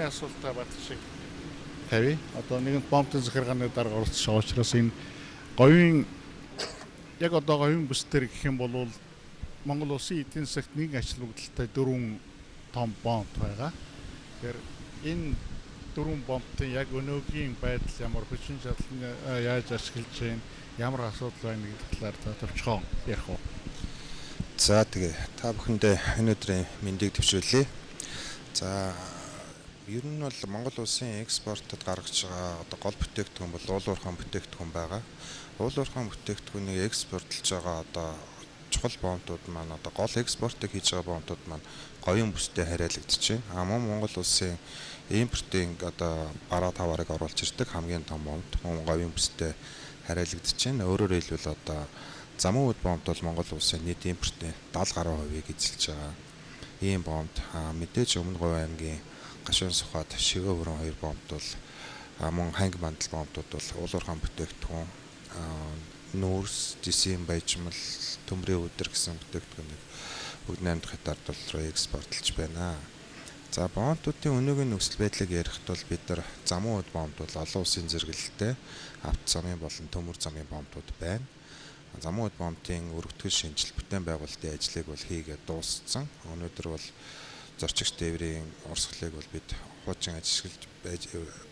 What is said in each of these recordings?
бомбны асуултаа бат шиг тавь. Одоо нэгэнт бомбын захиргааны дарга оролцож байгаа учраас энэ говийн яг одоо говийн бүс төр гэх юм бол Монгол улсын эдийн засагт нэг ажил бүгдэлтэй 4 том бомб байгаа. Тэгэхээр энэ 4 бомбын яг өнөөгийн байдал ямар хүчин чадал яаж ашиглаж байна, ямар асуудал байна гэдэг талаар товчхон ярих уу. За тэгээ та бүхэндээ энэ өдрийн мэндийг төвшүүлье. За ер нь бол Монгол улсын экспортод гаргаж байгаа одоо гол бүтээгдэхүүн бол уул уурхайн бүтээгдэхүүн байгаа. Уул уурхайн бүтээгдэхүүнийг экспортлж байгаа одоо чухал бомбууд маань одоо гол экспортыг хийж байгаа бомбууд маань говийн бүстэй хариалагдаж байна. Монгол улсын импортын одоо бараа таваарыг оруулж ирдэг хамгийн том бомб говийн бүстэй хариалагдаж байна. Өөрөөр хэлбэл одоо замун үд бомбд бол Монгол улсын нийт импортын 70 гаруй хувийг эзэлж байгаа. Ийм бомбд мэдээж Өмнө Говь аймгийн Гашуун Сухад Шивээ хүрэн 2 бомбд бол мөн ханги мандал бомбдууд бол уул уурхайн бүтээгдэхүүн нүүрс, жисийн баяжмал, төмрийн өдөр гэсэн бүтээгдэхүүнийг бүгд 8 дахь хятад руу экспортлж байна. За бомбуудын өнөөгийн нөхцөл байдлыг ярихад бол бид нар замун үд бомбд бол олон улсын зэрэгэлэлтэй авто замын болон төмөр замын бомбууд байна. Замун үд бомбын өргөтгөл шинжил бүтээн байгуулалтын ажлыг бол хийгээд дууссан. Өнөөдөр бол зорчигч тээврийн урсгалыг бол бид хуучин ажиллаж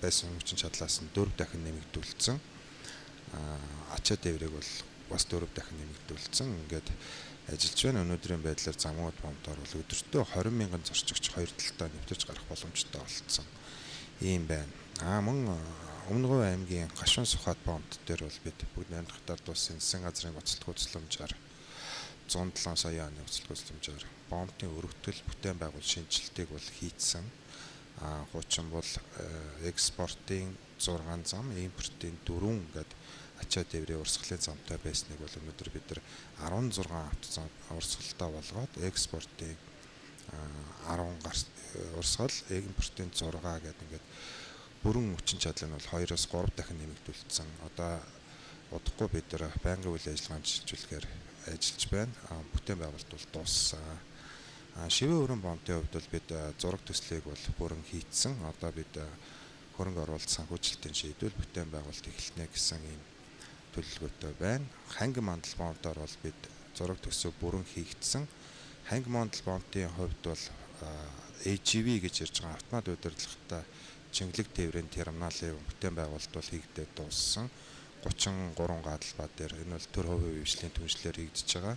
байсан хүчин чадлаас нь 4 дахин нэмэгдүүлсэн. Ачаа тээврийг бол бас 4 дахин нэмэгдүүлсэн. Ингээд ажиллаж байна. Өнөөдрийн байдлаар замун үд бомбдоор бол өдөртөө 20 мянган зорчигч хоёр талдаа нэвтэрч гарах боломжтой болцсон. Ийм байна. Мөн Өмнө Говь аймгийн Гашуун Сухад бомбд дээр бол бид бүгд 8 дахь хятад улсын засгийн газрын гоцлтгоо тусламжаар 107 сая оны гоцлтгоо тусламжаар бомбын өргөтгөл бүтээн байгуул шинжилтийг бол хийцэн. Хуучин бол экспортын 6 зам, импортын 4 гэдэг ачаа тээврийн урсгалын замтай байсныг бол өнөөдөр бид нар 16 авто урсгалтай болгоод экспортын 10 гарт урсгал, импортын 6 гэдэг ингээд бүрэн хүчин чадал нь бол 2-оос 3 дахин нэмэгдүүлсэн. Одоо удахгүй бид нар байнгын үйл ажиллагаанд шилжүүлэхээр ажиллаж байна. Бүтээн байгуулалт бол дууссан. Шивээ хүрэн бомбын хувьд бол бид зураг төслийг бол бүрэн хийцэн. Одоо бид хөрөнгө оруулалт санхүүжилтийн шийдвэр бүтээн байгуулалт эхэлнэ гэсэн ийм төлөвлөгөөтэй байна. Ханги мандал бомбдоор бол бид зураг төсөв бүрэн хийгдсэн. Ханги мандал бомбын хувьд бол AGV гэж ярьж байгаа автомат удирдлагатай Чингэлэг тээврийн терминалын бүтээн байгуулалт бол хийгдээд дууссан. 33 гадалбаа дээр энэ бол төр хувийн хвшлийн түншлэлээр хийгдэж байгаа.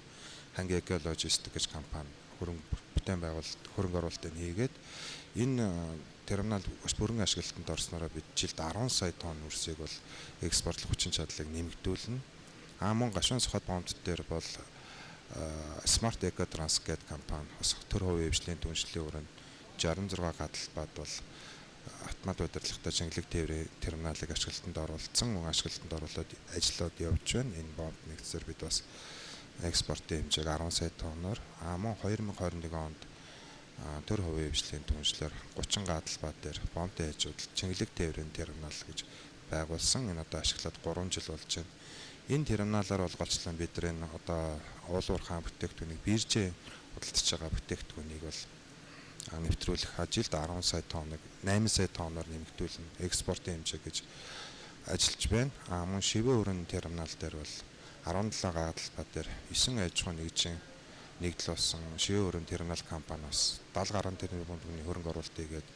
Ханги экологистик гэж компани бүтээн байгуулалт хөрөнгө оруулалтыг хийгээд энэ терминал бүрэн ашиглалтанд орсноор бид жилд 10 сая тонн үрсийг бол экспортлох хүчин чадлыг нэмэгдүүлнэ. Мөн Гашуун Сухад бомбд дээр бол Smart Eco Trans гэдэг компани бас төр хувийн хвшлийн түншлэлийн өрөөнд 66 гадалбаад бол автомат удирдлагатай Чингэлэг тээврийн терминалыг ашиглалтанд оруулсан, мөн ашиглалтанд оруулаад ажлууд явж байна. Энэ бомб нэгдсээр бид бас экспортын хэмжээг 10 сая тонноор мөн 2021 онд төр хувийн хвшлийн түншлэлээр 30 гадалбаа дээр бомбын хажууд Чингэлэг тээврийн терминал гэж байгуулсан. Энэ одоо ашиглаад 3 жил болж байна. Энэ терминалаар олголцлон бид нар энэ одоо уул уурхайн бүтээгдэхүүнийг биржээ худалдаж байгаа бүтээгдэхүүнийг бол нэвтрүүлэх жилд 10 сая тонныг 8 сая тонноор нэмэгдүүлнэ экспортын хэмжээ гэж ажиллаж байна. Мөн Шивээ хүрэн терминал дээр бол 17 гадалбаа дээр 9 аж ахуйн нэгжийн нэгдэл болсон Шивээ хүрэн терминал компаниас 70 гаруй тэрбум хөрөнгө оруулалт хийгээд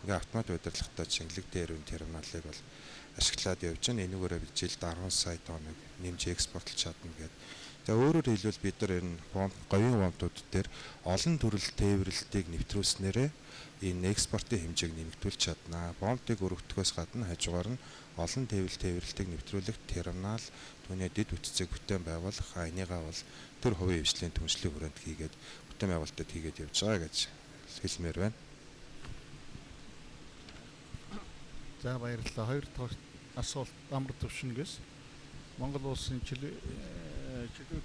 ингээ автомат удирдлагатай Чингэлэг тээврийн терминалыг бол ашиглаад явж байна. Энүүгээрээ бид жилд 10 сая тонныг нэмж экспортлж чадна гэдэг. За өөрөөр хэлбэл бид нар энэ говийн бомбууд дээр олон төрөл тээвэрлэлтийг нэвтрүүлснээрээ энэ экспортын хэмжээг нэмэгдүүлж чадна. Бомбыг өргөдөхөөс гадна хажуугаар нь олон тээвэрлэлтийг нэвтрүүлэх терминал, түүний дэд бүтцийг бүтээн байгуулах, энийгээ бол төр хувийн хвшлийн түншлэлийн хүрээнд хийгээд бүтээн байгуулалтад хийгээд явж байгаа гэж хэлмээр байна. За баярлалаа. Хоёр дахь асуулт амар төвшнгөөс Монгол улсын чөлөө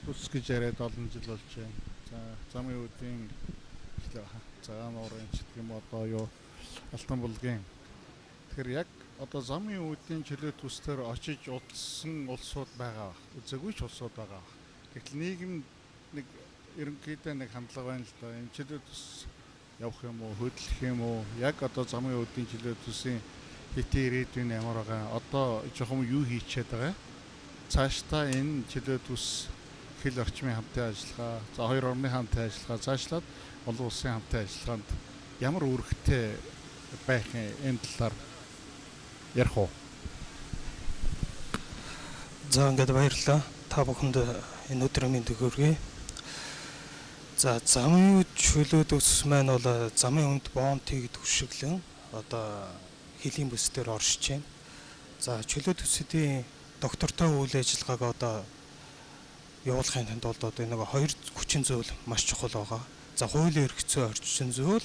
тус гэж яриад олон жил болж байна. За замын үеийн цагаан уурын гэх юм одоо юу Алтан булгийн. Тэгэхээр яг одоо замын үеийн чөлөө төстөр очиж удсан улсууд байгаа. Үзээгүй ч улсууд байгаа. Гэтэл нийгэм нэг ерөнхийдөө нэг хандлага байна л да. Энэ чөлөө төс явах юм уу, хөдлөх юм уу? Яг одоо замын үүдийн чөлөө төсийн хэтийн ирээдүйн ямар байгаа? Одоо жоохон юу хийчихэд байгаа? Цаашдаа энэ чөлөө төс хэл орчмын хамтын ажиллагаа, за хоёр орны хамтын ажиллагаа цаашлаад олон улсын хамтын ажиллагаанд ямар үүрэгтэй байх энэ талаар ярих уу? За ингээд баярлалаа. Та бүхэнд энэ өдрийн мэндийг хүргэе. За замын үд чөлөө төс маань бол замын үнд бомтыг түшиглэн одоо хэлийн бүс дээр оршиж байна. За чөлөө төсөдийн доктортой үйл ажиллагааг одоо явуулахын тулд одоо нэг хоёр хүчин зүйл маш чухал байгаа. За хуулийн эрх зүйн орчин зүйл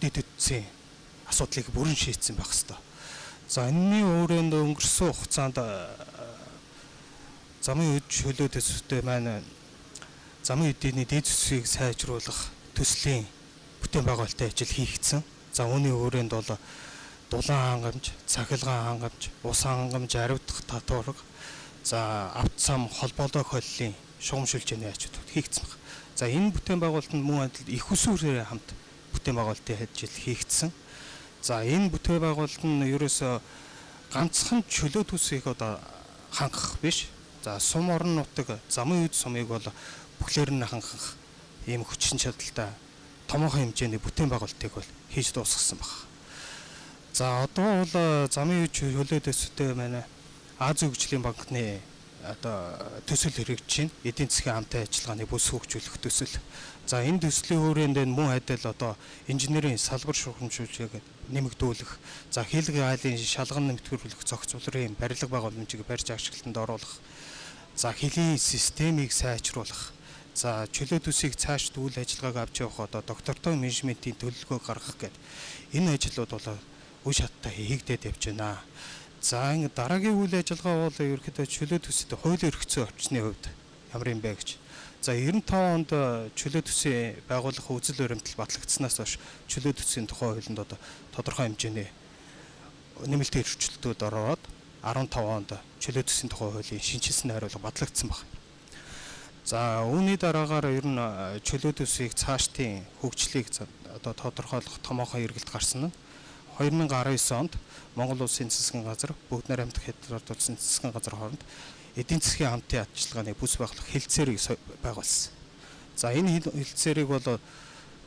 дэд үтсийн асуудлыг бүрэн шийдсэн байх ёстой. За энэний өөрөнд өнгөрсөн хугацаанд замын үд чөлөө төсөвтэй маань замын эдийн дэд үтсийг сайжруулах төслийн бүтээн байгуулалтын ажил хийгдсэн. За үүний өөрөнд бол дулаан хангамж, цахилгаан хангамж, ус хангамж, аривдах татварга, за авт сам холбоолой холлын шугам шүлжээний ажлууд хийгдсэн байна. За энэ бүтээн байгуулалтанд мөн адил их усүрээр хамт бүтээн байгуулалтын ажил хийгдсэн. За энэ бүтээн байгуулалт нь ерөөсөө ганцхан чөлөө төсийг одоо хангах биш. За сум орон нутаг замын үд сумыг бол бүхлээр нь хангах ийм хүчин чадалтай томоохон хэмжээний бүтээн байгуулалтыг бол хийж дуусгасан байна. За одоо бол замын үд чөлөө төсөвтэй манай Азийн хөгжлийн банкны одоо төсөл хэрэгжиж байна. Эдийн засгийн хамтын ажиллагааны бүс хөгжүүлэх төсөл. За энэ төслийн хүрээнд мөн адил одоо инженерийн салбар шугамжуулалтыг нэмэгдүүлэх, за хэлэг айлын шалган нэмэгдүүлэх зохицуулрын барилга байгууламжийг барьж ашиглалтанд оруулах, за хэлийн системийг сайжруулах, за чөлөө төсийг цааш үйл ажиллагааг авч явах одоо доктортой менежментийн төлөвлөгөө гаргах гэдэг энэ ажлууд бол үе шаттай хийгдээд явж байна. За ингэ дараагийн үйл ажиллагаа бол ерөнхийдөө чөлөө төсөд хуулийн эрх зүйн орчны хувьд ямар юм бэ гэж. За 95 онд чөлөө төсөө байгуулах үзэл баримтлал батлагдсанаас хойш чөлөө төсөний тухай хуулинд одоо тодорхой хэмжээний нэмэлт өөрчлөлтүүд ороод 15 онд чөлөө төсөний тухай хуулийн шинжилсэн найруулга батлагдсан байна. За үүний дараагаар ер нь чөлөө төсвийг цаашдын хөгжлийг одоо тодорхойлох томоохон эргэлт гарсан нь 2019 онд Монгол Улсын засгийн газар бүгд найрамдах хятад улсын засгийн газар хооронд эдийн засгийн хамтын ажиллагааны бүс байгуулах хэлтсээрийг байгуулсан. За энэ хэлтсээрийг бол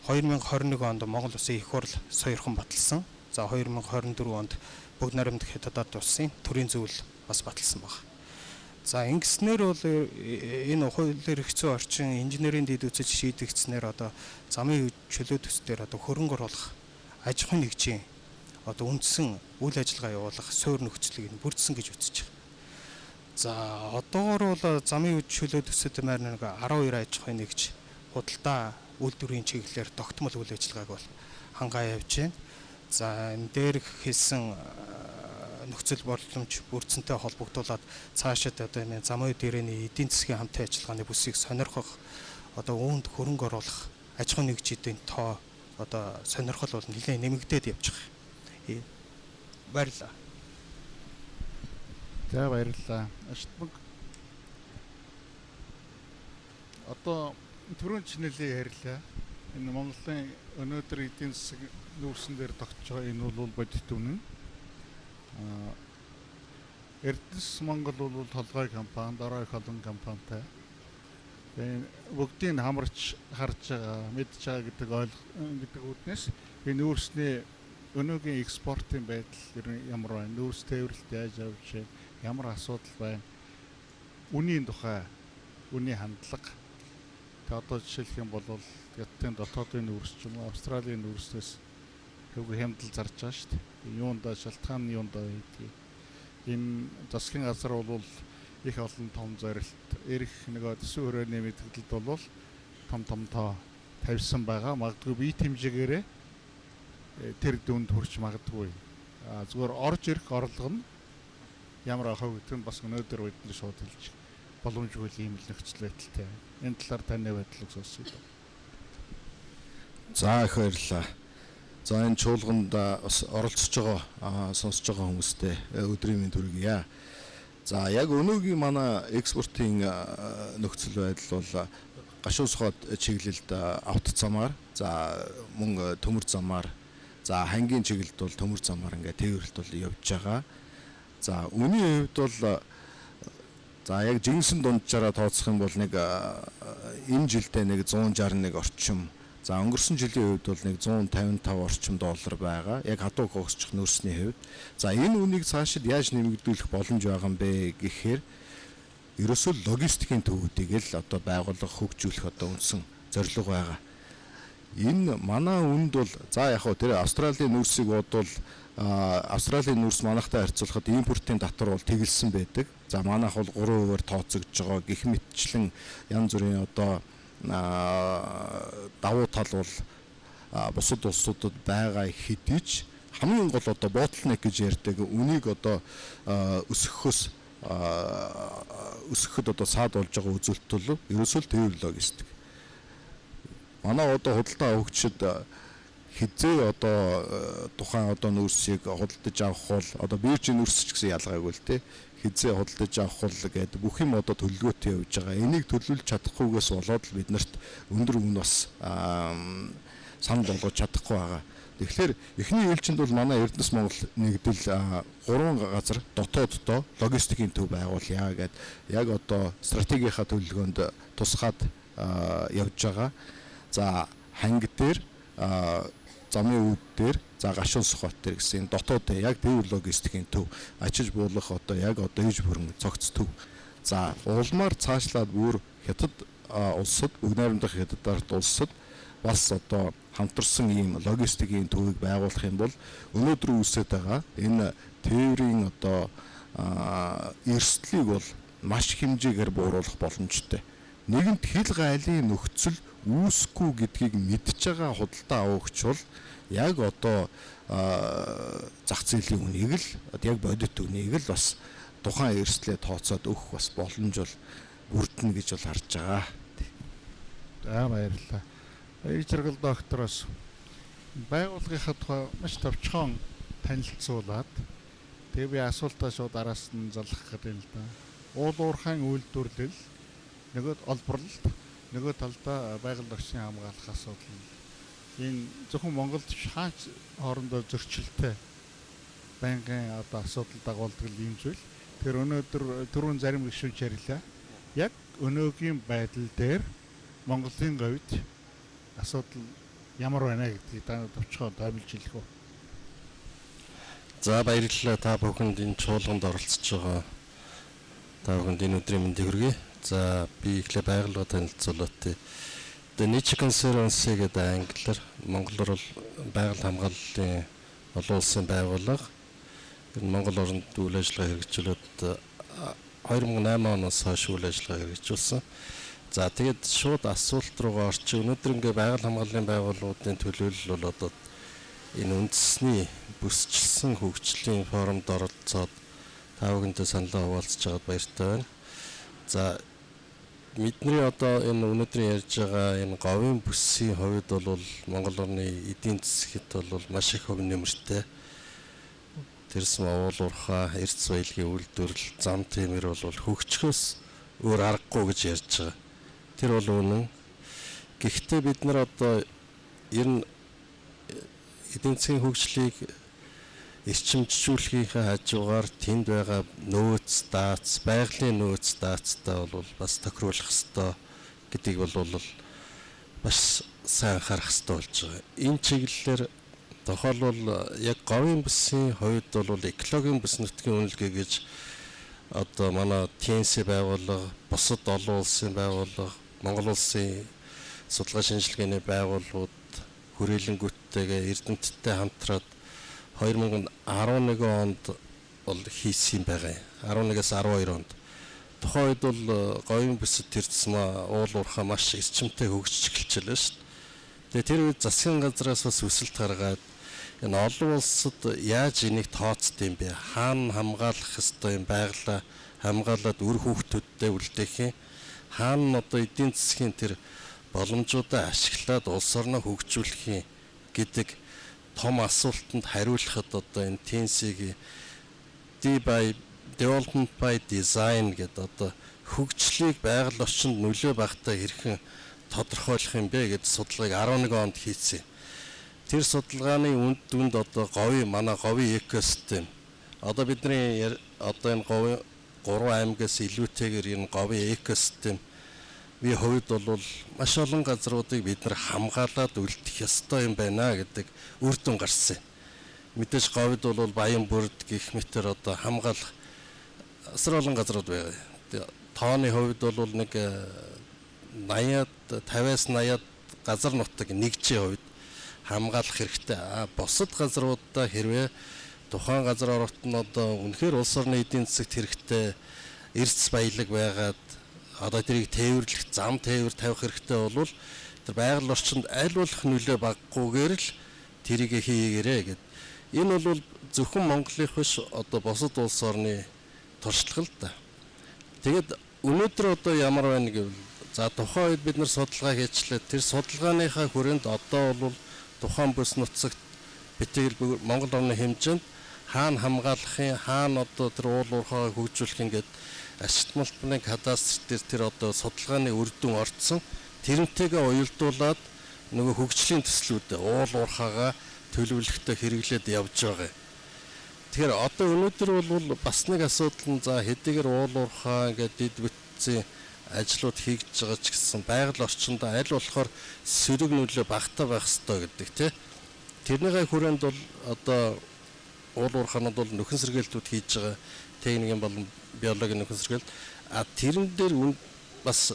2021 онд Монгол Улсын их хурл сойрхон баталсан. За 2024 онд бүгд найрамдах хятад улсын төрийн зөвлөл бас баталсан байна. За ингэснээр бол энэ хуулийн эрх зүйн орчин инженерийн дэд үтсэж шийдэгдснээр одоо замын чөлөө төсдөр одоо хөрөнгө оруулах аж ахуйн нэгжийн одоо үндсэн үйл ажиллагаа явуулах суурь нөхцөлийг бүрдсэн гэж үзэж байна. За одоогоор бол замын чөлөө төсөд маань нэг 12 аж ахуйн нэгж худалдаа үйлдвэрийн чиглэлээр тогтмол үйл ажиллагааг бол хангаа явж байна. За энэ дээр хэлсэн нөхцөл боломж бүрдсэнтэй холбогдуулаад цаашид одоо энэ замын дээрээний эдийн засгийн хамтын ажиллагааны бүсийг сонирхох одоо үүнд хөрөнгө оруулах аж ахуйн нэгжийн тоо одоо сонирхол бол нэлээд нэмэгдээд явж байгаа. Баярлалаа. За баярлалаа. Аштмаг одоо түрүүн чинэлээ ярьлаа. Энэ Монголын өнөөдөр эдийн засгийн нүүрсэн дээр тогтж байгаа энэ бол бодит үнэн. Эрдэс Монгол бол толгой компани, дараа их олон компанитай. Тэгээ бүгдийг хамарч харж байгаа, мэдж байгаа гэдэг үднэс энэ нүүрсний өнөөгийн экспортын байдал ямар байна? Нүүрс тээвэрлэлт яаж явж байна? Ямар асуудал байна? Үнийн тухай, үнийн хандлага. Тэгээ одоо жишээлх юм бол Хятадын дотоодын нүүрс ч юм уу, Австралийн нүүрснээс хөвгөө хямдал зарж байгаа шүү дээ. Юундаа шалтгаан нь юундаа хийдэг. Энэ засгийн газар бол их олон том зорилт, эрх нөгөө төсөв хүрээний мэдээлэлд бол том тоо тавьсан байгаа. Магадгүй бие хэмжээгээрээ тэр дүнд хүрч магадгүй. Зүгээр орж ирэх орлого нь ямар ахаа гэдэг нь бас өнөөдөр үедээ шууд хэлж боломжгүй ийм л нөхцөл байдалтай. Энэ талаар таны байдлыг сонсъё. За их баярлалаа. За энэ чуулганд бас оролцож байгаа сонсож байгаа хүмүүстээ өдрийн мэнд хүргье. За яг өнөөгийн манай экспортын нөхцөл байдал бол гашуун сохоод чиглэлд авто замаар За мөн төмөр замаар за хангийн чиглэлд бол төмөр замаар ингээд тээвэрлэлт бол явж байгаа. За үүний хувьд бол за яг жинсэн дунджаараа тооцох юм бол нэг энэ жилдээ нэг 161 орчим. За өнгөрсөн жилийн хувьд бол нэг 155 орчим доллар байгаа. Яг хадуу хогсчих нөөцний хувьд. За энэ үнийг цаашид яаж нэмэгдүүлэх боломж байгаа юм бэ гэхээр ерөөсөө логистикийн төвүүдийг л одоо байгууллага хөгжүүлэх одоо үндсэн зорилго байгаа. Энэ манай үнд бол за яг хөө тэр Австралийн нүүрсийг бодвол Австралийн нүүрс манайхтай харьцуулахад импортын татвар бол тэгэлсэн байдаг. За манайх бол 3%-аар тооцогдож байгаа. Гэх мэтчлэн янз бүрийн одоо давуу тал бол бусад улсуудад байгаа хэдий ч хамгийн гол одоо bottleneck гэж ярьдаг үнийг одоо өсгөхөд одоо саад болж байгаа үзүүлэлт бол ерөөсөө л тээвэр логистик. Манай одоо худалдаа авагчид хизээ одоо тухайн одоо нүүрсийг худалдаж авах бол одоо биржийн нүүрс ч гэсэн ялгаагүй л те хизээ худалдаж авах бол гэдэг бүх юм одоо төлөвлөгөөтэй явж байгаа. Энийг төлөвлөж чадахгүйгээс болоод л бид нарт өндөр үн бас санал болгож чадахгүй байгаа. Тэгэхээр эхний ээлжинд бол манай Эрдэнэс Монгол нэгдэл 3 газар дотооддоо логистикийн төв байгуулъя гэд яг одоо стратегийнхаа төлөвлөгөөнд тусгаад явж байгаа. За ханги дээр замын үүд дээр за гашуун сухбат дээр гэсэн дотоодын яг тээвэр логистикийн төв ачиж буулгах одоо яг одоо иж бүрэн цогц төв. За улмаар цаашлаад бүр хятад улсад бүгд найрамдах хятад ард улсад бас одоо хамтарсан ийм логистикийн төвийг байгуулах юм бол өнөөдөр үүсэж байгаа энэ тээврийн одоо эрсдлийг бол маш хэмжээгээр бууруулах боломжтой. Нэгэнт хил гайлын нөхцөл үүсэхгүй гэдгийг мэдж байгаа худалдаа авагч бол яг одоо зах зээлийн үнийг л яг бодит үнийг л бас тухайн эрсдлээ тооцоод өгөх бас боломж бол бүрдэнэ гэж бол харж байгаа. За баярлалаа. Ижрэгэл доктороос байгууллагынхаа тухай маш товчхон танилцуулаад тэгээ би асуултаа шууд араас нь залгах гэдэг юм л да. Уул уурхайн үйлдвэрлэл нөгөөд олборлолт нөгөө талдаа байгаль орчныг хамгаалах асуудал. Энэ зөвхөн Монголд хаач хоорондоо зөрчилтэй байнгын одоо асуудал дагуулдаг юм зүйл. Тэр өнөөдөр түрүүн зарим гишүүн ярьлаа. Яг өнөөгийн байдал дээр Монголын говьд асуудал ямар байна гэдгийг та товчхон тайлбарлаж хэлэх үү? За баярлалаа та бүхэнд энэ чуулганд оролцож байгаа. Та бүхэнд энэ өдрийн мэндийг хүргэе. За би ихлэ байгууллага танилцуулалтыг The Niche Conservancy гэдэг англиар монголоор бол байгаль хамгааллын олон улсын байгууллага. Энэ Монгол орнд үйл ажиллагаа хэрэгжүүлээд 2008 оноос хойш үйл ажиллагаа хэрэгжүүлсэн. За тэгээд шууд асуулт руугаа орчих. Өнөөдөр ингээ байгаль хамгааллын байгууллагуудын төлөөлөл бол одоо энэ үндэсний бүсчилсэн хөгжлийн форумд оролцоод та бүхэндээ саналаа хуваалцаж байгаад баяртай байна. За бидний одоо энэ өнөөдрийн ярьж байгаа энэ говийн бүсийн хувьд бол Монгол орны эдийн засгт бол маш их хөв нэмэртэй. Тэрс уул уурхай, эрдэс баялагын үйлдвэрлэл, зам тиймэр бол хөгжихөөс өөр аргагүй гэж ярьж байгаа. Тэр бол үнэн. Гэхдээ бид нар одоо ер нь эдийн засгийн хөгжлийг эрчимжүүлэхийнхээ хажуугаар тэнд байгаа нөөц дац, байгалийн нөөц даацтай бол бас тохируулах ёстой гэдгийг бол бас сайн анхаарах ёстой болж байгаа. Энэ чиглэлээр тохиолбол яг говийн бүсийн хувьд бол экологийн бүс нутгийн үнэлгээ гэж одоо манай TNC байгууллага, бусад олон улсын байгууллага, Монгол улсын судалгаа шинжилгээний байгууллагууд хүрээлэнгүүттэйгээ Эрдэнэттэй хамтраад 2011 онд бол хийсэн байгаа юм. 11-ээс 12 онд. Тухайн үед бол говийн бүсэд тэрцсэн уул уурхай маш эрчимтэй хөгжиж эхэлчихлээ шүү дээ. Тэр үед засгийн газраас бас өсөлт гаргаад энэ олон улсад яаж энийг тооцд юм бэ? Хаана хамгаалах ёстой юм байглаа хамгаалаад үр хүүхдүүдтэй үлдээх юм. Хаана одоо эдийн засгийн тэр боломжуудаа ашиглаад улс орноо хөгжүүлэх юм гэдэг том асуултанд хариулахад одоо энэ TNC-ийн Development by Design гэдэг одоо хөгжлийг байгаль орчинд нөлөө багтаа хэрхэн тодорхойлох юм бэ гэдэг судалгааг 11 онд хийсэн. Тэр судалгааны үнд дүнд одоо манай говийн экосистем одоо бидний одоо энэ говийн 3 аймагаас илүүтэйгээр энэ говийн экосистем би хувьд бол маш олон газруудыг бид нар хамгаалаад үлдэх ёстой юм байна гэдэг үр дүн гарсан. Мэдээж говьд бол Баян бүрд гэх мэтэр одоо хамгаалах асар олон газрууд байгаа. Тооны хувьд бол нэг 80-аад 50-аас 80-аад газар нутаг нэгжийн хувьд хамгаалах хэрэгтэй. Бусад газруудаа хэрвээ тухайн газар орогт нь одоо үнэхээр улс орны эдийн засагт хэрэгтэй эрс баялаг байгаад одоо тэрийг тээвэрлэх зам тээвэр тавих хэрэгтэй бол тэр байгаль орчинд аль болох нөлөө баггүйгээр л тэрийг хийгээрэй гэд. Энэ бол зөвхөн Монголынх биш одоо бусад улс орны туршлага л да. Тэгэд өнөөдөр одоо ямар байна гэвэл за тухайн үед бид нар судалгаа хийчлээ. Тэр судалгааныхаа хүрээнд одоо бол тухайн бүс нутагт битгэл Монгол орны хэмжээнд хаана хамгаалахын хаана одоо тэр уул уурхайг хөгжүүлэх ингээд ашигтмалтны кадастр дээр тэр одоо судалгааны үр дүн орцсон тэрнтэйгээ уялдуулаад нөгөө хөгжлийн төслүүдэд уул уурхайгаа төлөвлөлтөд хэрэглээд явж байгаа. Тэгэхээр одоо өнөөдөр бол бас нэг асуудал нь за хэдийгээр уул уурхай ингээд дэд бүтцийн ажлууд хийж байгаа ч гэсэн байгаль орчинд аль болохоор сөрөг нөлөө багтаа байх ёстой гэдэг тий. Тэрнийхээ хүрээнд бол одоо уул уурхайнууд бол нөхөн сэргээлтүүд хийж байгаа техникийн болон биологийн нөхөн сэргээлт тэрэн дээр бас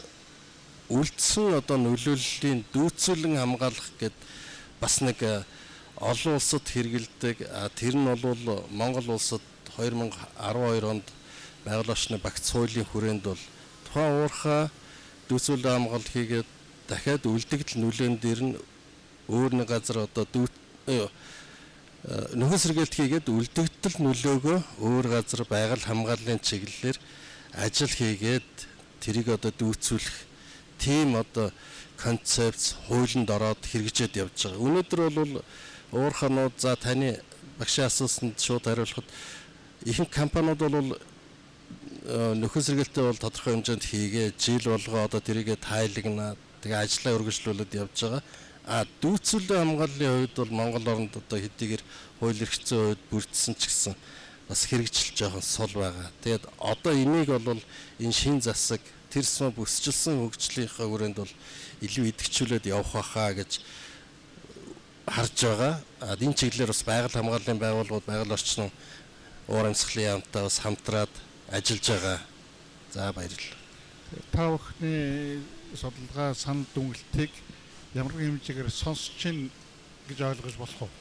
үлдсэн одоо нөлөөллийн дүүцүүлэн хамгаалах гэд бас нэг олон улсад хэрэгэлдэг тэр нь бол Монгол улсад 2012 онд байгаль орчны багц хуулийн хүрээнд бол тухайн уурхай дүүцүүлэн хамгаалал хийгээд дахиад үлдэгдэл нөлөөн дээр нь өөр нэг газар одоо нөхөн сэргээлт хийгээд үлдэгдэл нөлөөгөө өөр газар байгаль хамгааллын чиглэлээр ажил хийгээд тэрийг одоо дүүцүүлэх тийм одоо концепц хуулинд ороод хэрэгжээд явж байгаа. Өнөөдөр бол уурханууд за таны багшийн асуусанд шууд хариулахад ихэнх компаниуд бол нөхөн сэргээлтээ бол тодорхой хэмжээнд хийгээ жил болгоо одоо тэрийгэ тайлагнаа тэгээ ажлаа үргэлжлүүлээд явж байгаа. Дүүцүүлэн хамгааллын хувьд бол Монгол оронд одоо хэдийгээр хууль эрх зүйн хувьд бүрдсэн ч гэсэн бас хэрэгжилж жоохон сул байгаа. Тэгээд одоо энийг бол энэ шин засаг тэр сум бүсчилсэн хөгжлийнхаа хүрээнд бол илүү идэвхжүүлээд явах байхаа гэж харж байгаа. Энэ чиглэлээр бас байгаль хамгааллын байгууллагууд байгаль орчны уур амьсгалын яамтай бас хамтраад ажиллаж байгаа. За баярлалаа. Та бүхний судалгаа санал дүнэлтийг ямар хэмжээгээр сонсч ийн гэж ойлгож болох уу?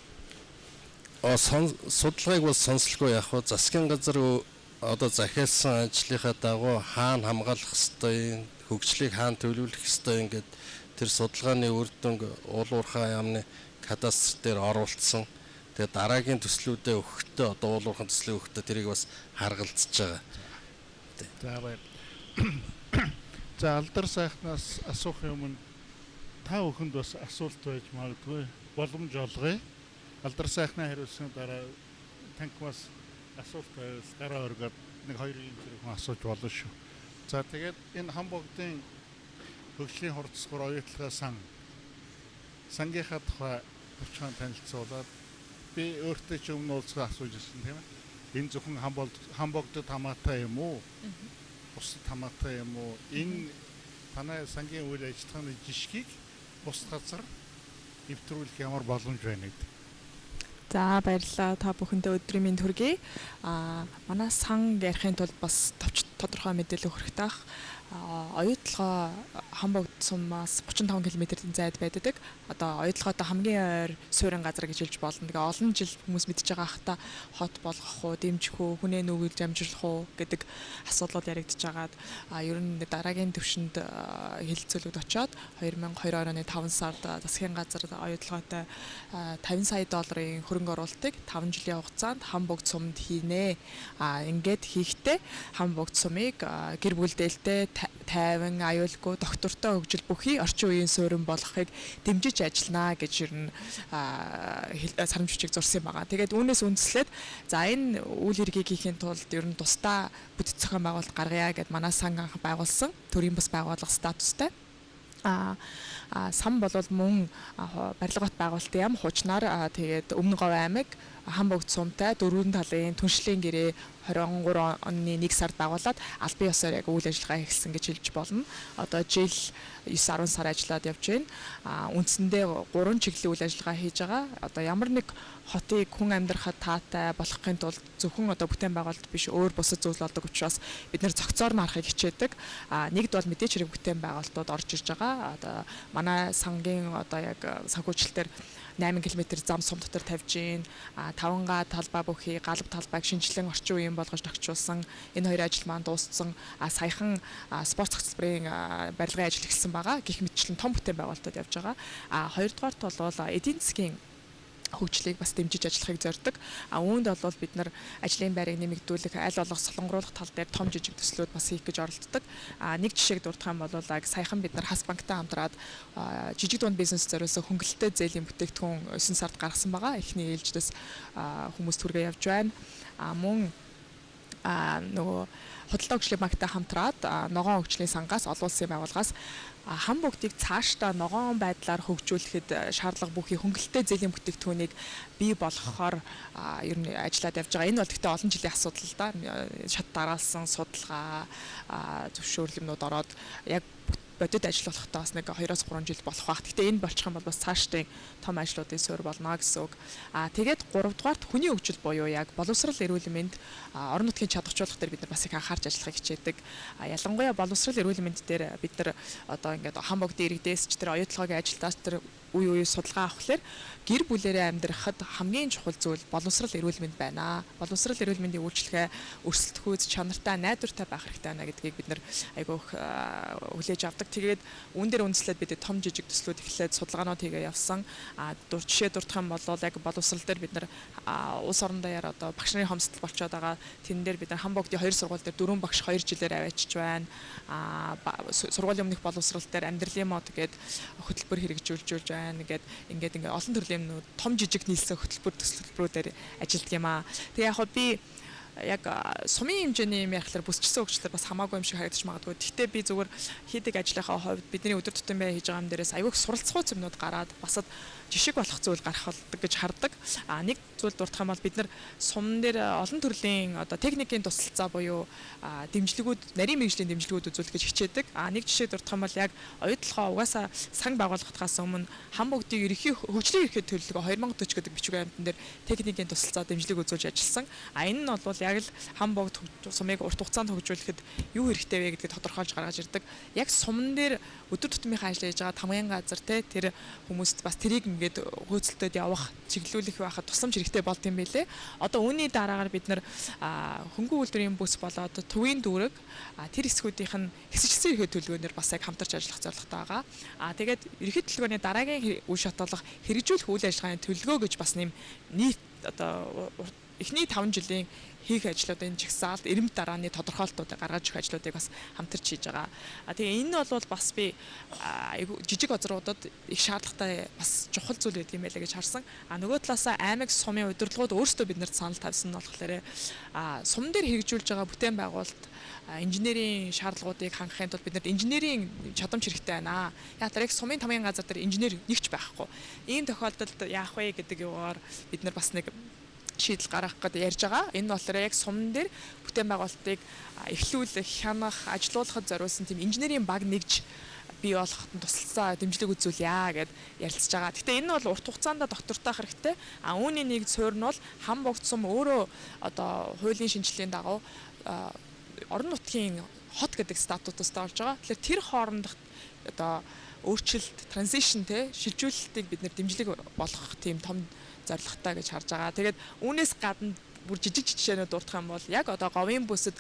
Судалгааг бол сонсолгүй яг хөө засгийн газар одоо захиалсан ажлынхаа дагуу хаана хамгаалах ёстой, хөгжлийг хаана төлөвлөх ёстой ингээд тэр судалгааны үр дүн уул уурхай яамны кадастр дээр оруулсан. Тэгээд дараагийн төслүүдэд өгөхдөө одоо уул уурхайн төслийг өгөхдөө тэрийг бас харгалзаж байгаа. За баяр. За алдар сайхнаас асуухын өмнө та бүхэнд бас асуулт байж магадгүй боломж олгоё. Алдар сайхнаа хариулсны дараа танхимаас асуулт байвал гараа өргөд 1-2 зэрэг асууж болно шүү. За тэгээд энэ Хамбогдын хөгжлийн хурцлахаар оюутлагаа сангийнхаа тухай төвчхан танилцуулаад би өөртөө ч өмнө уулзгаа асууж ирсэн тийм ээ. Энэ зөвхөн Хамбогдод хамаатай юм уу? Бусад хамаатай юм уу? Энэ танай сангийн үйл ажиллагааны жишгийг бус газар нэвтрүүлэх ямар боломж байна гэдэг. За баярлалаа. Та бүхэндээ өдрийн мэнд хүргэе. Манай сан ярихын тулд бас тодорхой мэдээлэл өгөх хэрэгтэй. Оюутлогоо Хамбогд сумаас 35 км-ийн зайд байдаг. Одоо оюутлогоо хамгийн ойр суурин газар гэж хэлж болно. Тэгээ олон жил хүмүүс мэдж байгаа хата хот болгох уу, дэмжих үү, хүнээ нүгэл амжирлах уу гэдэг асуудлууд яригдж байгаад ер нь дараагийн төвшөнд хэлэлцүүлэгд очоод 2020 оны 5 сард засгийн газар оюутлогоотой 50 сая долларын хөрөнгө оруулалтыг 5 жилийн хугацаанд Хамбогд сумд хийнэ. Ингээд хийхдээ Хамбогд сумыг гэр бүл дээлтэй тайван, аюулгүй, доктортой хөгжил бүхий орчин үеийн суурин болгохыг дэмжиж ажиллана гэж ер нь сарамж бичиг зурсан байгаа. Тэгээд үүнээс үндэслээд за энэ үйл хэргийг хийхин тулд ер нь тусдаа бүтэц зохион байгуулалт гаргая гэд манай сан анх байгуулсан төрийн бас байгууллага статустай. Сан болвол мөн барилгат байгуулалтын яам хуучнаар тэгээд Өмнө Говь аймаг Хамбогд сумтай дөрвөн талын түншлийн гэрээ 23 оны 1 сард байгуулад аль бие ёсоор яг үйл ажиллагаа эхэлсэн гэж хэлж болно. Одоо жил 9-10 сар ажиллаад явж байна. Үндсэндээ 3 чиглэлийн үйл ажиллагаа хийж байгаа. Одоо ямар нэг хотыг хүн амьдрахад таатай болгохын тулд зөвхөн одоо бүтээн байгуулалт биш өөр бусад зүйл болдог учраас бид нэр зохицоор марахыг хичээдэг. Нэгд бол мэдээж хэрэг бүтээн байгуулалтууд орж ирж байгаа. Одоо манай сангийн одоо яг санхүүжилтээр 8 км зам сум дотор тавьж гин 5га талбай бүхий галб талбайг шинжилэн орчин үеийн болгож тогтчулсан энэ хоёр ажил маань дууссан саяхан спорт цогцлбарын барилгын ажил эхэлсэн байгаа гэх мэтчлэн том бүтээн байгуулалтууд явж байгаа хоёрдугаарт бол эдийн засгийн хөгжлийг бас дэмжиж ажиллахыг зорддог. Үүнд бол бид нар ажлын байрыг нэмэгдүүлэх, аль болох солонгоруулах тал дээр том жижиг төслүүд бас хийх гэж оролддог. Нэг жишээг дурдах юм бол саяхан бид нар Хас банктай хамтраад жижиг дунд бизнес зориулсан хөнгөлөлттэй зээлийн бүтээгдэхүүн 9 сард гаргасан байгаа. Эхний ээлжлээс хүмүүс түргээ явж байна. Мөн нөгөө худалдаа хөгжлийн банктай хамтраад ногоон хөгжлийн сангаас олон улсын байгууллагаас Хамбогдыг цаашдаа ногоон байдлаар хөгжүүлэхэд шаардлага бүхий хөнгөлөлттэй зээлийн бүтээгдэхүүнийг бий болгохоор ер нь ажиллаад явж байгаа. Энэ бол гэхдээ олон жилийн асуудал л да. Шат дараалсан судалгаа зөвшөөрлөмнүүд ороод яг бодит ажил болохтой бас нэг 2-3 жил болох байх. Гэхдээ энэ болчих юм бол бас цаашдын том ажлуудын суурь болно гэсэн үг. Тэгээд 3 дугаарт хүний хөгжил буюу яг боловсрал эрүүл мэнд орон нутгийн чадахжуулах дээр бид нар бас их анхаарч ажиллахыг хичээдэг. Ялангуяа боловсрал эрүүл мэнд дээр бид нар одоо ингээд Хамбогдын иргэдээс ч тэр оюутлагын ажилтнаас тэр үе судалгаа авахлаар гэр бүлээрээ амьдрахад хамгийн чухал зүйл боловсрал эрүүл мэнд байна. Боловсрал эрүүл мэндийн үйлчлэгээ өрсөлдөхүйц чанартай найдвартай байх хэрэгтэй байна гэдгийг бид нар айгүйх хүлээж авдаг. Тэгээд үүн дээр үндэслээд бид том жижиг төслүүд эхлээд судалгаанууд хийгээ явсан. Жишээ дурдах юм бол яг боловсрал дээр бид нар улс орон даяар одоо багш нарын хомсдол болчиход байгаа. Тэн дээр бид нар Хамбогдын 2 сургууль дээр 4 багш 2 жилээр аваачиж байна. Сургуулийн өмнөх боловсрал дээр амьдралын мод гэдэг хөтөлбөр хэрэгжүүлж байна. Ингээд олон төрлийн том жижиг нийлсэн хөтөлбөрүүдээр ажилладаг юм аа. Тэгээ яг би яг сумын хэмжээний юм ярихлаар бүсчсэн хөгжлөөр бас хамаагүй юм шиг харагдаж магадгүй. Гэхдээ би зүгээр хийдэг ажлынхаа хувьд бидний өдөр тутмын хийж байгаа юм дээрээс аягүй суралцах юмнууд гараад басад жишг болох зүйл гарах болдог гэж хардаг. Нэг зүйл дурдах юм бол бид нар сумн дээр олон төрлийн одоо техникийн тусалцаа буюу дэмжлэгүүд, нарийн мэргэжлийн дэмжлэгүүд үзүүлэх гэж хичээдэг. Нэг жишээ дурдах юм бол яг оюутлогоо угаасаа сан байгуулахтаас өмнө Хамбогдын ерөнхий хөгжлийн эрхээ төлөвлөгөө 2040 гэдэг бичвэрийн амтан дээр техникийн тусалцаа дэмжлэг үзүүлж ажилласан. Энэ нь бол яг л Хамбогд сумыг урт хугацаанд хөгжүүлэхэд юу хэрэгтэй вэ гэдгийг тодорхойлж гаргаж ирдэг. Яг сумн дээр өдөр тутмынхаа ажил хийж байгаа тамгын газар тэр хүмүүст бас тэрийг ингээд хөөцөлтөд явах, чиглүүлэх байхад тусламж хэрэгтэй болд юм байлээ. Одоо үүний дараагаар бид нар хөнгөн үйлдвэрийн бүс болоод төвийн дүүрэг тэр хэсгүүдийнх нь хэсэгчсэн эрхээ төлөвлөгөөнөөр бас яг хамтарч ажиллах зорилготой байгаа. Тэгээд эрхээ төлөвлөгөөний дараагийн үе шаталах хэрэгжүүлэх үйл ажиллагааны төлөвлөгөө гэж бас нэм нийт одоо эхний 5 жилийн хийх ажлуудын жагсаалт эрэмт дарааны тодорхойлолтуудыг гаргаж өгөх ажлуудыг бас хамтарч хийж байгаа. Тэгээ энэ бол бас би жижиг озруудад их шаардлагатай бас чухал зүйл гэдэг юм байлаа гэж харсан. Нөгөө талаасаа аймаг сумын удирдлагууд өөрсдөө биднэрт санал тавьсан нь болохоор сум дээр хэрэгжүүлж байгаа бүтээн байгуулалт инженерийн шаардлагуудыг хангахын тулд биднэрт инженерийн чадамж хэрэгтэй байна. Яг тэр их сумын тамгын газар дээр инженер нэгч байхгүй. Ийм тохиолдолд яах вэ гэдэг юугаар бид нар бас нэг шийдэл гаргах гэдэг ярьж байгаа. Энэ болохоор яг сумн дээр бүтээн байгуулалтыг эхлүүлэх, хянах, ажилуулахад зориулсан тийм инженерийн баг нэгж бий болгоход тусалцаа дэмжлэг үзүүлье гэд ярилцж байгаа. Гэхдээ энэ бол урт хугацаанд доктортой хэрэгтэй. Үүний нэг суурь нь бол Хамбогд сум өөрөө одоо хуулийн шинжилгээний дагуу орон нутгийн хот гэдэг статустай болж байгаа. Тэгэхээр тэр хоорондох одоо өөрчлөлт, транзишн шилжүүлэлтийг бид нэр дэмжлэг болгох тийм том зорилготой гэж харж байгаа. Тэгээд үүнээс гадна бүр жижиг жишээнүүд дурдах юм бол яг одоо говийн бүсэд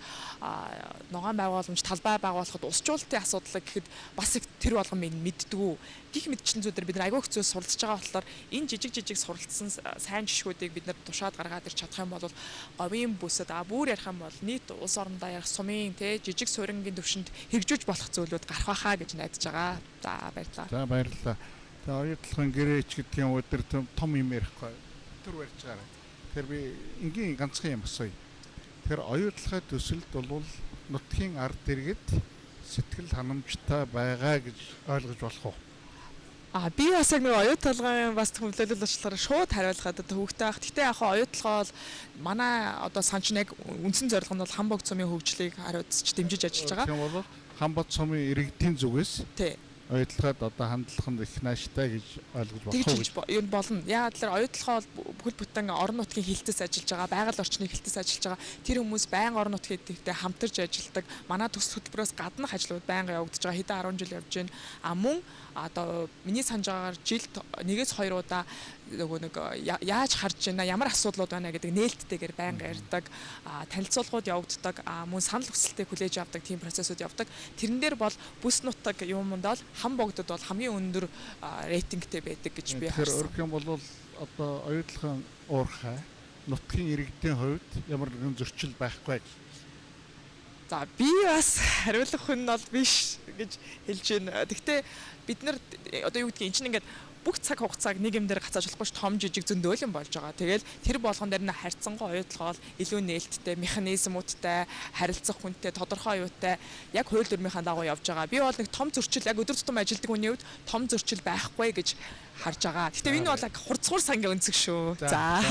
ногоон байгууламж талбай байгуулахад усжуулалтын асуудал гэхэд бас их тэр болгон мэддэггүй. Гэх мэтчлэн зүйлээр бид нар аягүй хэцүү суралцж байгаа болохоор энэ жижиг суралцсан сайн жишгүүдийг бид нар тушаад гаргаад ирч чадах юм бол говийн бүсэд бүр ярих юм бол нийт улс орондоо ярих сумын жижиг суурингийн төвшөнд хэрэгжүүлж болох зүйлүүд гарах байхаа гэж найдаж байгаа. За баярлалаа. За баярлалаа. Тэгээ оюутлахын гэрээч гэдэг юм өдөр том юм ярихгүй. Тэр барьж гараа. Тэр би энгийн ганцхан юм асууя. Тэр оюутлахын төсөлд бол нутгийн ард иргэд сэтгэл ханамжтай байгаа гэж ойлгож болох уу? Би бас яг нэг оюутлагын бас төвлөлөл болчихлоор шууд хариулахад төвөгтэй байх. Гэхдээ яг оюутлагаа бол манай одоо санч яг үндсэн зорилго нь бол Хамбогд сумын хөгжлийг хариуцж дэмжиж ажиллаж байгаа. Тийм бол Хамбогд сумын иргэдийн зүгээс Тий. оюутлагад одоо хандлах нь их нааштай гэж ойлгож болох уу? Тэгж юм болно. Яагаад гэвэл оюутлахаа бол бүхэл бүтэн орон нутгийн хилтэс ажиллаж байгаа, байгаль орчны хилтэс ажиллаж байгаа. Тэр хүмүүс байнга орон нутгийн хэлтэйтэй хамтарч ажилладаг. Манай төсөл хөтөлбөрөөс гаднах ажлууд байнга явагдаж байгаа. Хэдэн 10 жил явж байна. Мөн одоо миний санаж байгаагаар жилд 1-2 удаа нөгөө нэг яаж харж байна, ямар асуудлууд байна гэдэг нээлттэйгээр байнга ярьдаг, танилцуулгууд явагддаг, мөн санал хүсэлтээ хүлээж авдаг тийм процессууд явдаг. Тэрэн дээр бол бүс нутаг юмд бол Хамбогдод бол хамгийн өндөр рейтингтэй байдаг гэж би харсан. Тэгэхээр өөрөөр бол одоо оюутлагын уурхай нутгийн иргэдийн хувьд ямар нэгэн зөрчил байхгүй. За би бас хариулах хүн бол биш гэж хэлж байна. Гэхдээ бид нар одоо юу гэдгийг эн чинь ингээд бүх цаг хугацааг нэг юм дээр гацааж болохгүй ш том жижиг зөндөөл юм болж байгаа. Тэгэл тэр болгон дээр нь харьцангуй оюутлага бол илүү нээлттэй, механизмуудтай, харилцах хүнтэй, тодорхой оюутай яг хууль дүрмийнхаа дагуу явж байгаа. Би бол нэг том зөрчил яг өдөр тутам ажилтдаг хүний хувьд том зөрчил байхгүй гэж харж байгаа. Гэхдээ энэ бол яг хурцгуур сангийн өнцөг шүү. За.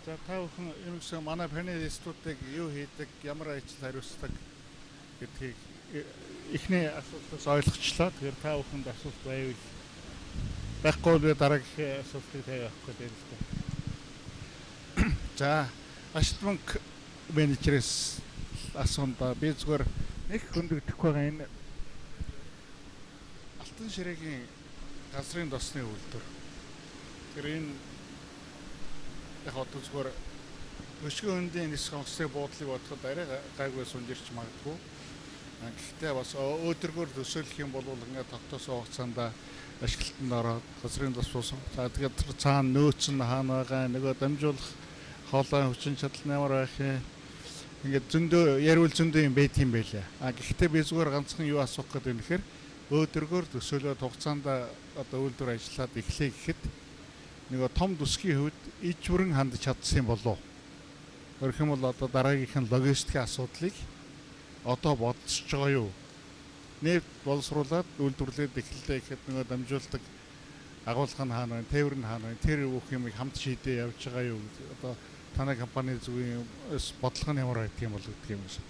За та бүхэн ерөнхийдөө манай панелистуудыг юу хийдэг, ямар ажил хариуцдаг гэдгийг эхний асуултаас ойлгочлаа. Тэгэхээр та бүхэнд асуулт байвал байхгүй л дараагийн асуултыг тавиах гэдэг л дээ. За, Аштманк менежерээс асуунда би зүгээр нэг хөндөгдөх байгаа энэ Алтан ширээгийн газрын досны үйлдвэр. Тэр энэ яг одоо зүгээр өшгөө өндийн нис хонцны буудлыг бодоход арай гайгүй сунжирч магадгүй. Гэхдээ бас өөдрөгөөр төсөөлөх юм бол ингээд тогтоосон хугацаанд ашиглалтанд ороод газрын тос буусан. За тэгээд цаана нөөц нь хаана байгаа, нөгөө дамжуулах хоолой хүчин чадал ямар байх юм. Ингээд зөндөө яривал зөндөө юм байт юм байлаа. Гэхдээ би зүгээр ганцхан юу асуух гэдэг юм нэхэр өөдрөгөөр төсөөлөд хугацаанд одоо үйлдвэр ажиллаад эхлэе гэхэд нөгөө том төсгийн хувьд ижвэрэн хандж чадсан юм болов уу? Өөрөөр хэлбэл одоо дараагийнх нь логистикийн асуудлыг одоо бодсож байгаа юу? Нефт боловсруулад үйлдвэрлээд эхэллээ гэхэд нөгөө дамжуулдаг агуулга нь хаана байна, тээвэр нь хаана байна, тэр бүх юмыг хамт шийдээ явж байгаа юу? Одоо танай компани зүгийн бодлого нь ямар байдаг юм бол гэдэг юм шиг.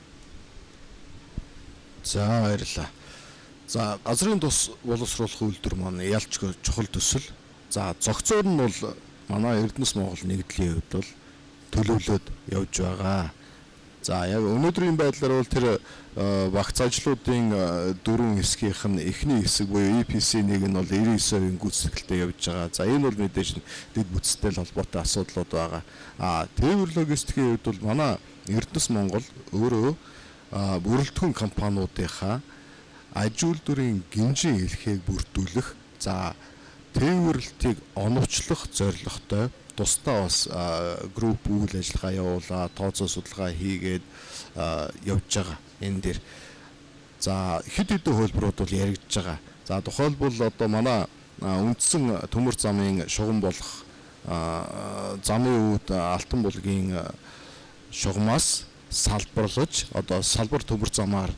За баярлалаа. За газрын тус боловсруулах үйлдвэр маань ялч чухал төсөл. За зохицоор нь бол манай Эрдэнэс Монгол нэгдлийн хувьд бол төлөвлөд явж байгаа. За яг өнөөдрийн байдлаар бол тэр багц ажлуудын дөрвөн хэсгийнх нь эхний хэсэг буюу EPC-1 нь бол 99% гүйцэтгэлтэй явж байгаа. За энэ бол мэдээж дэд бүтцтэй холбоотой асуудлууд байгаа. Тээвэр логистикийн хувьд бол манай Эрдэнэс Монгол өөрөө бүрэлдэхүүн компаниудынхаа аж үйлдвэрийн гинжин эрхийг бүрдүүлэх, за тээвэрлэлтийг оновчлох зорилготой тусдаа бас групп үйл ажиллагаа явуулаад тооцоо судалгаа хийгээд явж байгаа энэ дээр. За хэд хэдэн хөлбөрүүд бол яригдж байгаа. За тухайлбал одоо манай үндсэн төмөр замын шугам болох замын үүд Алтан булгийн шугамаас салбарлаж одоо салбар төмөр замаар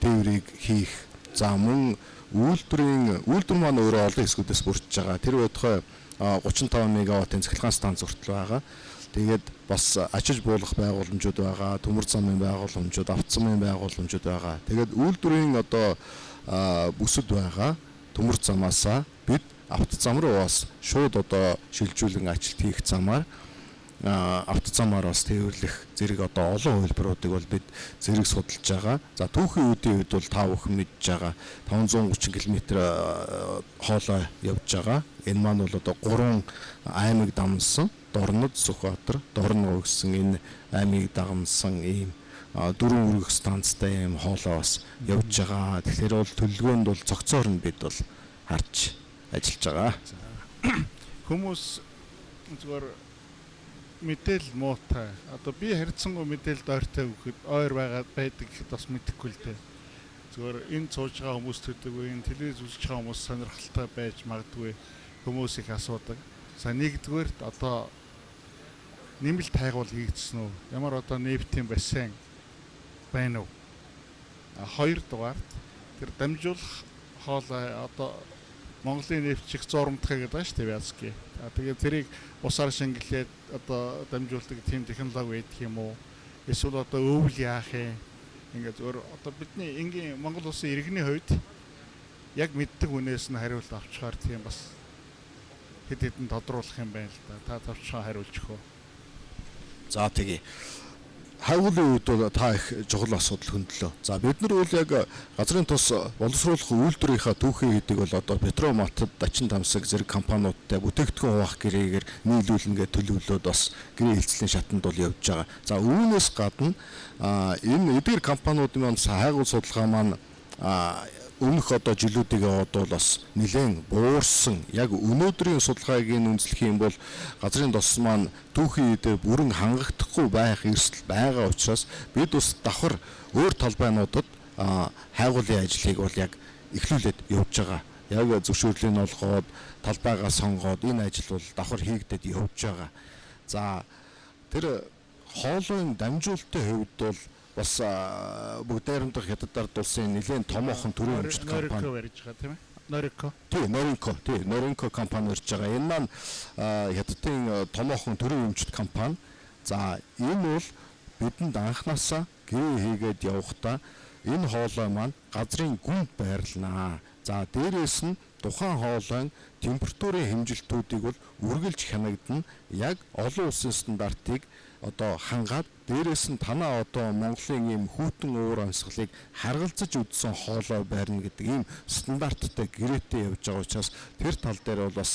тээврийг хийх. За мөн үйлдвэр маань өөрөө олон хэсгүүдээс бүрдэж байгаа. Тэр байтугай 35 мегаваттын цахилгаан станц хүртэл байгаа. Тэгээд бас ачиж буулгах байгууламжууд байгаа, төмөр замын байгууламжууд, автозамын байгууламжууд байгаа. Тэгээд үйлдвэрийн одоо бүсэд байгаа төмөр замаасаа бид автозам руу бас шууд одоо шилжүүлэн ажилт хийх замаар автозамаар бас тээвэрлэх зэрэг одоо олон хувилбаруудыг бол бид зэрэг судалж байгаа. За түүхийн үеийн үед бол та бүхэн мэдж байгаа 530 км хоолой явж байгаа. Энэ маань бол одоо 3 аймаг дамнасан Дорнод, Сүхбаатар, Дорно гэсэн энэ аймыг дагнасан ийм 4 үргэх станцтай ийм хоолой бас явж байгаа. Тэгэхээр бол төлөвлөгөөнд бол цогцоор нь бид бол харж ажиллаж байгаа. Хүмүүс зүгээр мэдээл муутай. Одоо би харьцангуй мэдээлэлд ойртой өгөхөд ойр байдаг гэхэд бас мэдэхгүй л дээ. Зүгээр энэ сууж байгаа хүмүүс төдөггүй, энэ телевиз үзэж байгаа хүмүүс сонирхолтой байж магадгүй хүмүүс их асуудаг. За нэгдүгээр одоо нэмэлт хайгуул хийгдсэн үү? Ямар одоо нефтийн бассейн байна уу? 2 дугаарт тэр дамжуулах хоолой одоо Монголын нефтчиг зурамдахыг гэдэг шүү дээ Вязки. Тэгээд тэрийг усаар шингэлээд одоо дамжуулдаг тийм технологи байдаг юм уу? Эсвэл одоо өвөл яах юм? Ингээд өөр одоо бидний энгийн Монгол улсын иргэний хувьд яг мэддэг хүнээс нь хариулт авчихаар тийм бас хэд хэдэн тодруулах юм байна л да. Та тавчхан хариулж өгөө. За тэгээ. Хайгуулын үед бол та их чухал асуудал хөндлөө. За бид нар үл яг газрын тус боловсруулах үйлдвэрийнхаа түүхий гэдэг бол одоо Петроматад, Дачин Тамсаг зэрэг компаниудтай бүтээгдэхүүн хуваах гэрээгээр нийлүүлнгээ төлөвлөлөөд бас гэрээ хилцлийн шатанд бол явж байгаа. За үүнээс гадна энэ эдгээр компаниудын маань хайгуул судалгаа маань өмнөх одоо жилүүдийг аваад бол бас нэлээд буурсан. Яг өнөөдрийн судалгааг үндэслэх юм бол газрын тос маань түүхийн үедээ бүрэн хангахдахгүй байх эрсдэл байгаа учраас бид бас давхар өөр талбайнуудад хайгуулын ажлыг бол яг эхлүүлээд явж байгаа. Яг зөвшөөрлийг олгоод талбайгаа сонгоод энэ ажил бол давхар хийгдээд явж байгаа. За тэр хоолойн дамжуулалтын хувьд бол бас бүгд найрамдах хятадаар дулсын нэлээд томоохон төрийн өмчт компани барьж байгаа тийм ээ. Norinco. Norinco компани барьж байгаа. Энэ маань хятадын томоохон төрийн өмчт компани. За энэ бол бидэнд анхнаасаа гэрээ хийгээд явахдаа энэ хоолой маань газрын гүнд байрлнаа. За дээрээс нь тухайн хоолойн температурын хэмжилтүүдийг бол үргэлж хянагдана. Яг олон улсын стандартыг одоо хангаад дээрээс нь танаа одоо Монголын ийм хүүтэн уур амьсгалыг харгалзаж үдсэн хоолой байрна гэдэг ийм стандарттай гэрээтэй явж байгаа учраас тэр тал дээр бол бас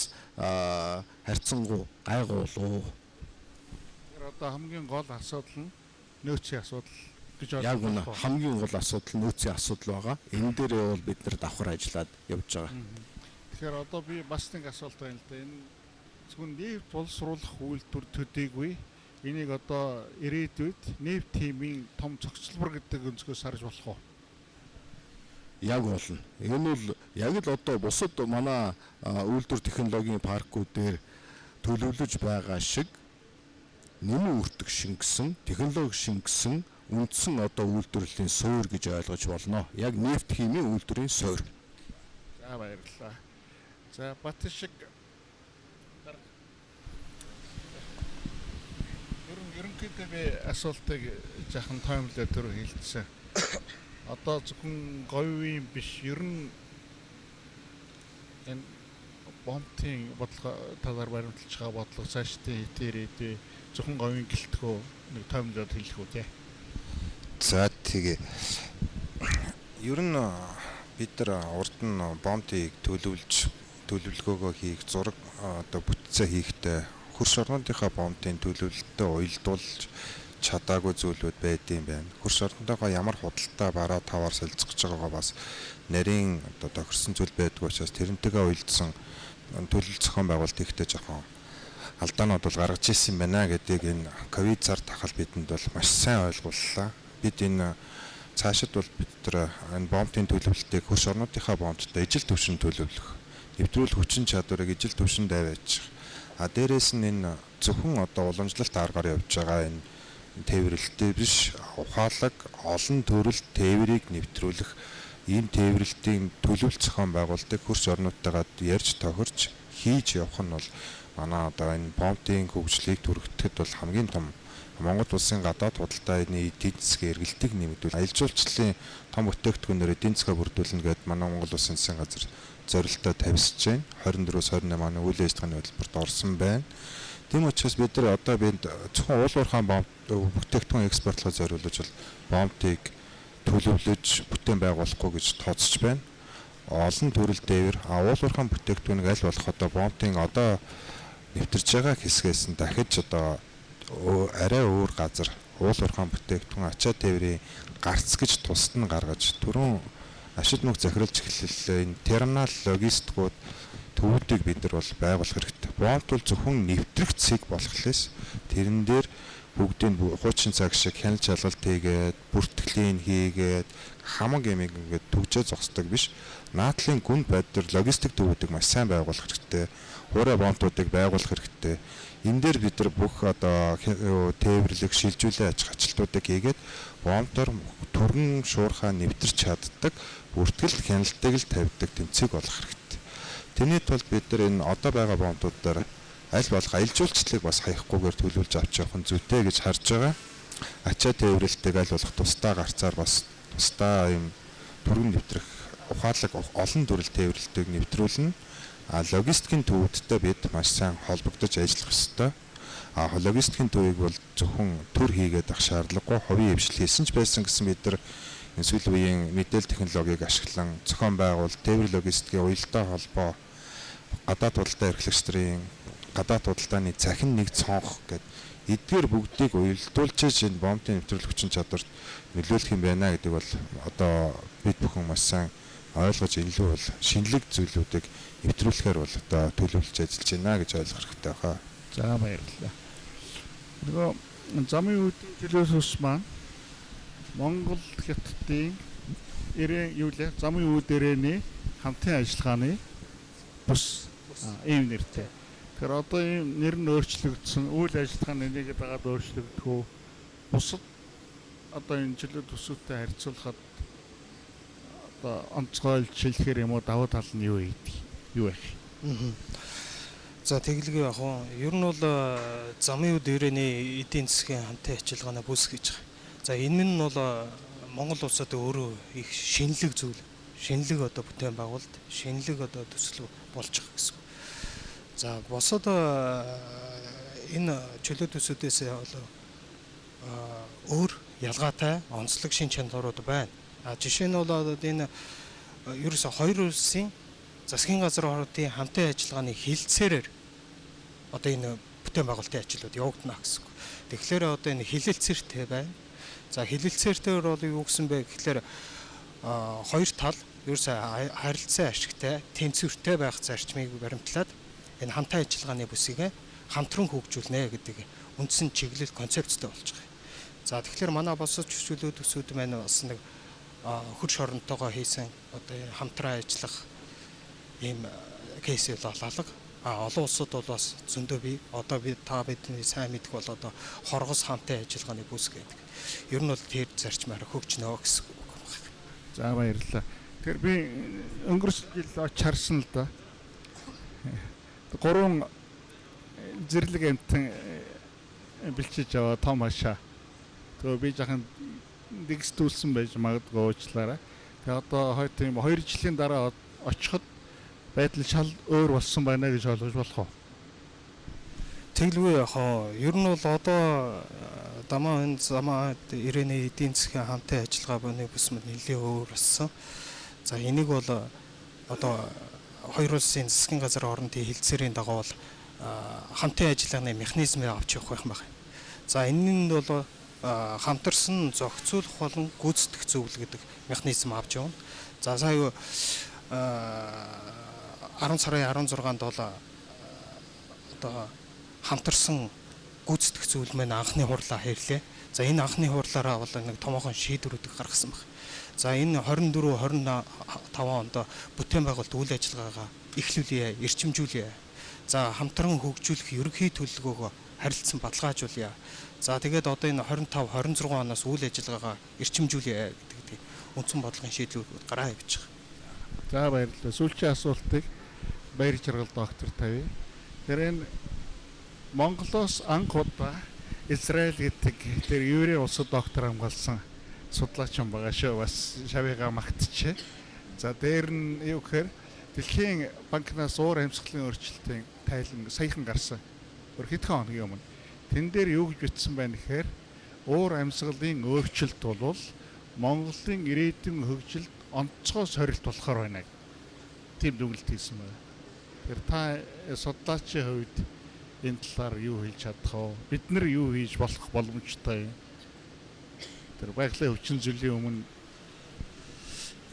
харьцангуй гайгуулуу. Тэр одоо хамгийн гол асуудал нь нөөцийн асуудал гэж ойлгож яг үнэ хамгийн гол асуудал нөөцийн асуудал байгаа. Энэ дээрээ бол бид нар давхар ажиллаад явж байгаа. Тэгэхээр одоо би бас нэг асуулт байна л да. Энэ зөвхөн нефт боловсруулах үйлдвэр төдийгүй энийг одоо ирээдүйд нефт тимийн том цогцлбор гэдэг өнцгөөс харж болох уу? Яг болно. Энэ бол яг л одоо бусад манай үйлдвэр технологийн паркуудээр төлөвлөж байгаа шиг нэмэн үртэг шингэсэн, технологи шингэсэн үндсэн одоо үйлдвэрлэлийн суурь гэж ойлгож болно. Яг нефт химийн үйлдвэрийн суурь. За баярлалаа. За Батшиг ерөнхийдөө би асуултыг жаахан таймлаа төр хэлсэн. Одоо зөвхөн говийн биш ер нь энэ бомтын бодлого талаар баримталж байгаа бодлого цаашдын хитээрээ зөвхөн говийн гэлтгөө нэг таймлаад хэлэх үү те. За тэгээ. Ер нь бид нар урд нь бомтыг төлөвлөгөөгөө хийх зураг одоо бүтцээ хийхдээ хөрш орнуудынхаа бомтын төлөвлөлтөд уялдуулж чадаагүй зүйлүүд байдсан байна. Хөрш орнуудынхаа ямар худалдаа бараа таваар солилцож байгаагаа бас нарийн одоо тохирсон зүйл байдгүй учраас тэрнтэйгээ уялдсан төлөв зохион байгуулалт ихтэй жоохон алдаанууд бол гаргаж ирсэн байна гэдгийг энэ ковид цар тахал бидэнд бол маш сайн ойлгууллаа. Бид энэ цаашид бол бид тэр энэ бомтын төлөвлөлтийг хөрш орнуудынхаа бомттой ижил төвшин төлөвлөх, нэвтрүүлэх хүчин чадварыг ижил төвшин даваачих. Дээрээс нь энэ зөвхөн одоо уламжлалт аргаар явж байгаа энэ тээвэрлэлтэй биш ухаалаг олон төрөлт тээврийг нэвтрүүлэх ийм тээвэрлэлтийн төлөвлөлт зохион байгуулалтыг хөрш орнуудтайгаа ярьж тохирч хийж явах нь бол манай одоо энэ бомтын хөгжлийг түргэтгэд бол хамгийн том Монгол улсын гадаад худалдааны эдийн засгийн эргэлтийг нэмэгдүүл аялал жуулчлалын том бүтээгдэхүүнээр эдийн засгаа бүрдүүлнэ гэдээ манай Монгол улсын засгийн газар зорилтоо тавьсаж байна. 24-с 28 оны үйл ажиллагааны хөтөлбөрт орсон байна. Тийм учраас бид нар одоо зөвхөн уул уурхайн бомт бүтээгдэхүүн экспортлоход зориулж бомтыг төлөвлөж бүтээн байгуулахгүй гэж тооцож байна. Олон төрөл дээвэр уул уурхайн бүтээгдэхүүнийг аль болох одоо бомтын одоо нэвтэрж байгаа хэсгээс нь дахиж одоо арай өөр газар уул уурхайн бүтээгдэхүүн ачаа тээврийн гарц гэж тусад нь гаргаж түрүүн ашид нүг захирлж эхэллээ. Энэ терминал логистикууд төвүүдийг бид нар бол байгуулах хэрэгтэй. Бомт бол зөвхөн нэвтрэх цэг болохлээс тэрэн дээр бүгдийн хуучин цаг шиг хяналт шалгалт хийгээд бүртгэлийн хийгээд хамаг ямиг ингээд төгжөө зогсдог биш. Наадлын гүн байдлаар логистик төвүүдийг маш сайн байгуулах хэрэгтэй. Хуурай бомтуудыг байгуулах хэрэгтэй. энэ дээр бид нар бүх одоо тээвэрлэх, шилжүүлэх аж ажилтнуудыг хийгээд бомтор түргэн шуурхаа нэвтэрч чаддаг бүртгэл хяналтыг л тавьдаг тэмцээг болох хэрэгтэй. Тэрний тулд бид нар энэ одоо байгаа бомтууд дээр аль болох аялал жуулчлалыг бас хаягахгүйгээр төлөвлөж авч явах нь зүйтэй гэж харж байгаа. Ачаа тээвэрлэлтийг аль болох тусдаа гарцаар бас тусдаа юм түргэн нэвтрэх ухаалаг олон төрөл тээвэрлэлтийг нэвтрүүлнэ. Логистикийн төвөдтэй бид маш сайн холбогдож ажиллах ёстой. Логистикийн төвийг бол зөвхөн төр хийгээд ах шаардлагагүй, хувийн хвшил хийсэн ч байсан гэсэн бид нар энэ сүүлийн үеийн мэдээлэл технологиг ашиглан зохион байгуул, тээвэр логистикийн уялдаа холбоо, гадаад худалдаа эрхлэгч нарын гадаад худалдааны цахин нэг цонх гэдэг эдгээр бүгдийг уялдуулж энэ бомтын нэвтрүүлэх хүчин чадварт нөлөөлөх юм байна гэдэг бол одоо бид бүхэн маш сайн ойлгож илүү бол шинэлэг зүйлүүдийг нэвтрүүлэхээр бол одоо төлөвлөж ажиллаж байна гэж ойлгох хэрэгтэй хаа. За баярлалаа. Нөгөө замын үүдийн төлөөс ус маань Монгол хятадын замын үүдэрээний хамтын ажиллагааны бус ийм нэртэй. Тэгэхээр одоо ийм нэр нь өөрчлөгдсөн, үйл ажиллагааны нэгэд дагаад өөрчлөгдөхөө бусад одоо энэ чөлөө төсөвтэй харьцуулахад одоо онцгойлж хэлэхээр юм уу давуу тал нь юу гэдэг? Юу вэ? За тэглэгээ яг нь ер нь бол замын үүдэрээний эдийн засгийн хамтын ажиллагааны бүс гэж байгаа. За энэ нь бол Монгол улсад өөрөө их шинэлэг зүйл, шинэлэг одоо бүтээн байгуулалт, шинэлэг одоо төсөл болж байгаа гэсэн. За босод энэ чөлөө төсүүдээс өөр ялгаатай онцлог шин чанарууд байна. Жишээ нь бол энэ ерөөсө хоёр улсын засгийн газрын хоорондын хамтын ажиллагааны хилцээрээр одоо энэ бүтээн байгуулалтын ажлууд явагдана гэсэн. Тэгэхээр одоо энэ хилэлцээртэй байна. За хилэлцээртэйгээр бол юу гэсэн бэ гэхээр хоёр тал ерөөсө харилцан ашигтай, тэнцвэртэй байх зарчмыг баримтлаад энэ хамтын ажиллагааны бүсийг хамтран хөгжүүлнэ гэдэг үндсэн чиглэл концепцтэй болж байгаа. За тэгэхээр манай босож чөлөө төсүүд маань бас нэг хөрш оронтойгоо хийсэн одоо хамтран ажиллах ийм кейс болоолаг. Олон улсууд бол бас зөндөө бий. Одоо бидний сайн мэдэх бол одоо хоргос хамтын ажиллагааны бүс гэдэг. Ер нь бол тэр зарчмаар хөгжнөө гэсэн үг байна. За баярлалаа. Тэгэхээр би өнгөрсөн жил очарсан л да. 3 зэрлэг амтан бэлчиж аваа том хашаа. Тэгээ би жахан дэгстүүлсэн байж магадгүй уучлаарай. Тэгээ одоо хойд тийм 2 жилийн дараа очиход байдал шал өөр болсон байна гэж ойлгож болох уу? Тэглгүй яхаа. Ер нь бол одоо замын ирээний эдийн засгийн хамтын ажиллагаа бүний бүс мэд нэлээд өөр болсон. За энийг бол одоо хоёр улсын засгийн газрын хоорондын хилцээрийн дагуу бол хамтын ажиллагааны механизмыг авч явах байх юм байна. За энэ нь бол хамтарсан зохицуулах болон гүйцэтгэх зөвлөл гэдэг механизм авч явна. За сая 10 сарын 16-нд бол одоо хамтарсан гүйцэтгэх зөвлөл маань анхны хурлаа хийрлээ. За энэ анхны хурлаараа бол нэг томоохон шийдвэрүүдийг гаргасан байна. За энэ 24 25 онд бүтээн байгуулалт үйл ажиллагаагаа эхлүүлье, эрчимжүүлье. За хамтран хөгжүүлэх ерөнхий төлөвлөгөөгөө харилцан баталгаажуулъя. За тэгээд одоо энэ 25 26 оноос үйл ажиллагаагаа эрчимжүүлье гэдэг үндсэн бодлогын шийдлүүд гараа явж байгаа. За баярлалаа. Сүүлчийн асуултыг баяр жаргал доктор тавья. Тэр энэ Монголоос анх удаа Израиль гэдэг тэр еврей улсад доктор хамгаалсан судлаач юм байгаа шүү. Бас шавьяага магтчихэ. За дээр нь юу гэхээр дэлхийн банкнаас уур амьсгалын өөрчлөлтийн тайлан саяхан гарсан. Хэдхэн хоногийн өмнө. Тэн дээр юу гэж бичсэн байна гэхээр уур амьсгалын өөрчлөлт бол Монголын ирээдүйн хөгжилд онцгой сорилт болохоор байна. Тийм дүгнэлт хийсэн байна. Тэр та судлаачийн хувьд энэ талаар юу хийж чадах вэ? Бид нар юу хийж болох боломжтой юм? Тэр байгалийн хүчин зүйлийн өмнө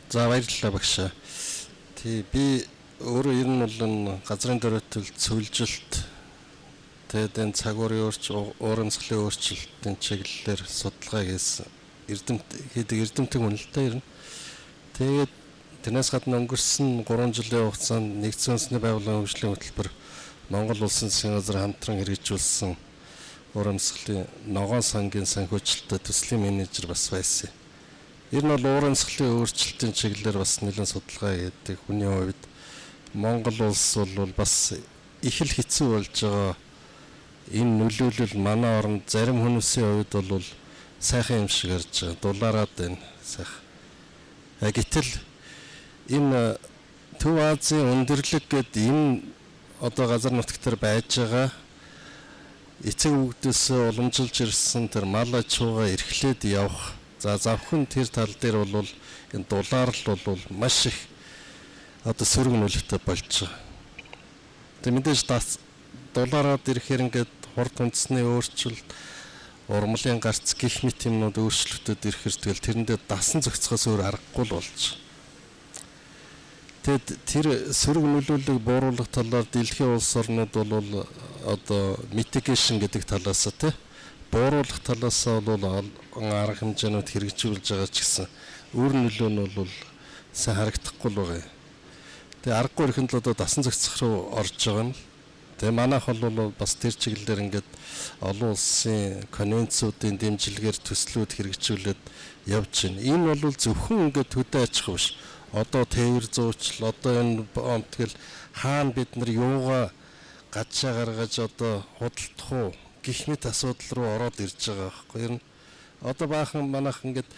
за баярлалаа багш. Тий би өөрөө ер нь бол газрын дөрөвтөл цөвлжилт тэгээд энэ цагуурын уур амьсгалын өөрчлөлтийн чиглэлээр судалгаа хийсэн эрдэмтэн хүн л та ер нь. Тэгээд тэрнээс гадна өнгөрсөн 3 жилийн хугацаанд нэгдсэн үндэсний байгууллагын хөгжлийн хөтөлбөр Монгол Улсын засгийн газар хамтран хэрэгжүүлсэн урамсгалын ногоон сангийн санхүүжилтөд төслийн менежер бас байсан. Ер нь бол урамсгалын өөрчлөлтийн чиглэлээр бас нэлээд судалгаа хийдэг. Хүний хувьд Монгол улс бол бас их л хэцүү болж байгаа. Энэ нөлөөлөл манай оронд зарим хүмүүсийн хувьд бол сайхан юм шиг харж байгаа. Дулаараад байна сайхан. Гэтэл энэ Төв Азийн өндөрлөг гэдэг энэ одоо газар нутгтэр байж байгаа эцэг өвгдөөс уламжилж ирсэн тэр мал аж ахуйгаа эрхлээд явах. За завхан тэр тал дээр бол энэ дулаарлал бол маш их одоо сөрөг нөлөөтэй болж байгаа. Тэг мэдээж дулаараад ирэхээр ингээд хурд үндэсний өөрчлөлт, урмлын гарц гих мэт юмнууд өөрчлөлтөд ирэхээр тэгэл тэрэндээ дасан зохицохоос өөр аргагүй л болж байгаа. Тэгэд тэр сөрөг нөлөөллийг бууруулах талаар дэлхийн улс орнууд бол одоо mitigation гэдэг талаас тий бууруулах талаас бол арга хэмжээнүүд хэрэгжүүлж байгаа ч гэсэн өөр нөлөө нь бол сайн харагдахгүй л байгаа. Тэгээ аргагүй ихэнд л одоо дасан зохицох руу орж байгаа юм. Тэгээ манайх бол бас тэр чиглэлээр ингээд олон улсын конвенцуудын дэмжлэгээр төслүүд хэрэгжүүлээд явж байна. Энэ бол зөвхөн ингээд хөдөө аж ахуй биш. Одоо тээвэр зуучил, одоо энэ бомтгэл хаана бид нар юугаа гадшаа гаргаж одоо худалдах уу гэх мэт асуудал руу ороод ирж байгаа байхгүй. Ер нь одоо баахан манайх ингээд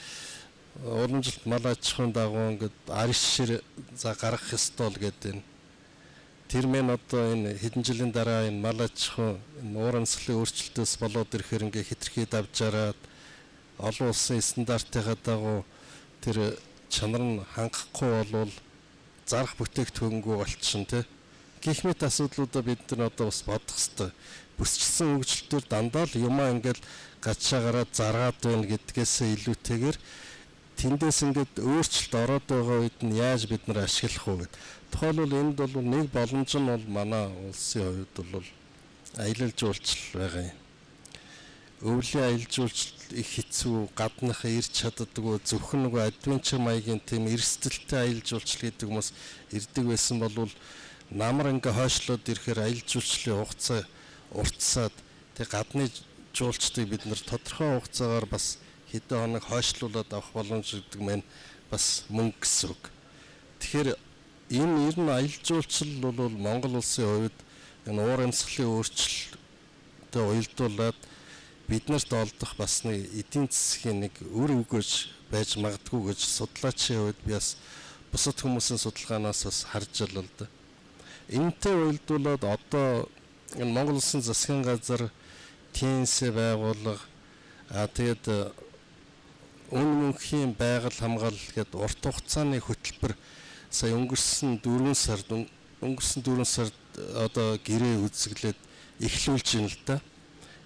уламжилт мал аж ахуйн дагуу ингээд аришшир за гаргах ёстой л гэдэг энэ. Тэр мэн одоо энэ хэдэн жилийн дараа энэ мал аж ахуй энэ урамсгалын өөрчлөлтөөс болоод ирэхээр ингээд хэтэрхий давжараад олон улсын стандартынхаа дагуу тэр чанар нь хангахгүй болвол зарах бүтээгдэхүүнгүй болчихно тий. Гэх мэт асуудлуудаа бид нар одоо бас бодох хэрэгтэй. Бүсчилсэн хөгжлөлтөөр дандаа л юмаа ингээд гадшаа гараад заргаад байна гэдгээсээ илүүтэйгээр тэндээс ингээд өөрчлөлт ороод байгаа үед нь яаж бид нар ашиглах вэ гэдэг. Тухайлбал энд бол нэг боломж нь бол манай улсын хувьд бол аялал жуулчлал байгаа юм. Өвлийн аялал жуулчлал их хэцүү, гаднах ирж чаддаггүй, зөвхөн нөгөө адвенчер маягийн тийм эрсдэлтэй аялал жуулчлал гэдэг хүмүүс ирдэг байсан бол намар ингээ хойшлоод ирэхээр аялал жуулчлалын хугацаа уртсаад тэг гадны жуулчдыг бид нэр тодорхой хугацаагаар бас хэдэн хоног хойшлуулад авах боломж гэдэг мэн бас мөнгө гэсэн үг. Тэгэхээр энэ ер нь аялал жуулчлал бол Монгол улсын хувьд энэ уур амьсгалын өөрчлөлтөд уялдуулаад бид нарт олдох бас нэг эдийн засгийн нэг үр өгөөж байж магадгүй гэж судлаачийн хувьд би бас бусад хүмүүсийн судалгаанаас бас харж байна л да. Энэтэй уялдуулаад одоо энэ Монгол Улсын засгийн газар ТНС байгуулга тэгээд үн мөнхийн байгаль хамгаалал гэдэг урт хугацааны хөтөлбөр сая өнгөрсөн 4 сард одоо гэрээ үзэглээд эхлүүлж байна л да.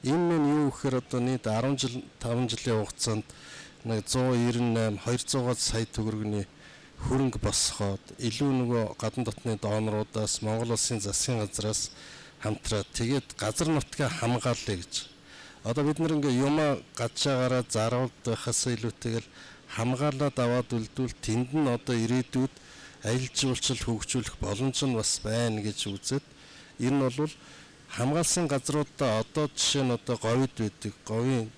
Энэ нь юу гэхээр одоо нийт 5 жилийн хугацаанд нэг 198 200 сая төгрөгийн хөрөнгө босгоод илүү нөгөө гадна дотны доноруудаас Монгол Улсын засгийн газраас хамтраад тэгээд газар нутгаа хамгаалъя гэж. Одоо бид нар ингээ юмаа гадшаа гараад заруулд байхаас илүүтэйгээр хамгаалаад аваад үлдвэл тэнд нь одоо ирээдүйд аялал жуулчлал хөгжүүлэх боломж нь бас байна гэж үзээд энэ нь бол хамгаалсан газруудаа одоо жишээ нь одоо говьд байдаг, говийн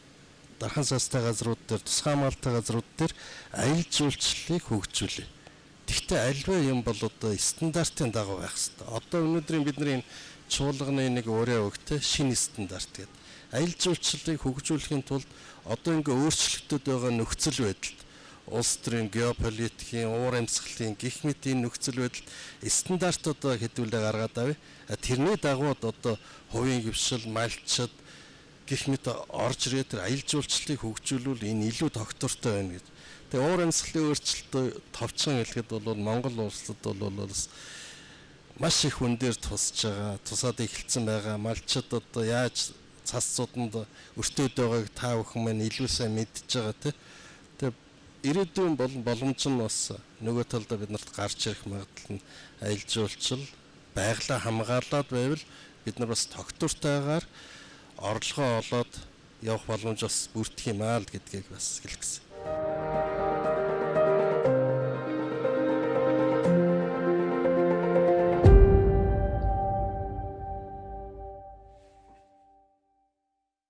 дархан састай газрууд дээр, тусгай хамгаалалттай газрууд дээр аялал жуулчлалыг хөгжүүлээ. Тэгвэл альва юм бол одоо стандартын дагуу байх хэрэгтэй. Одоо өнөөдрийн бидний чуулганы нэг өөрөө өгтэй шинэ стандарт гэдэг. Аялал жуулчлалыг хөгжүүлэхийн тулд одоо ингээ өөрчлөлтөд байгаа нөхцөл байдалд улс төрийн геополитикийн, уур амьсгалын гих мэт энэ нөхцөл байдалд стандарт одоо хэдүүлээ гаргаад авъя. Тэрний дагуу одоо хувийн хөвшил, малчид гих мэт орж ирээд тэр аялал жуулчлалыг хөгжүүлвэл энэ илүү тогтвортой байна гэж. Тэгээ уур амьсгалын өөрчлөлтөд товчхон хэлэхэд бол Монгол улсад бол маш их хүн дээр тусж байгаа, тусаад эхэлсэн байгаа. Малчид одоо яаж цас цууданд өртөөд байгааг та бүхэн маань илүү сайн мэдж байгаа тийм. Ирээдүйн боломж нь бас нөгөө талдаа бид нарт гарч ирэх магадлал нь аялал жуулчлал байглаа хамгаалаад байвал бид нар бас тогтвортойгоор орлогоо олоод явах боломж бас бүрдэх юм аа л гэдгийг бас хэлэх гэсэн.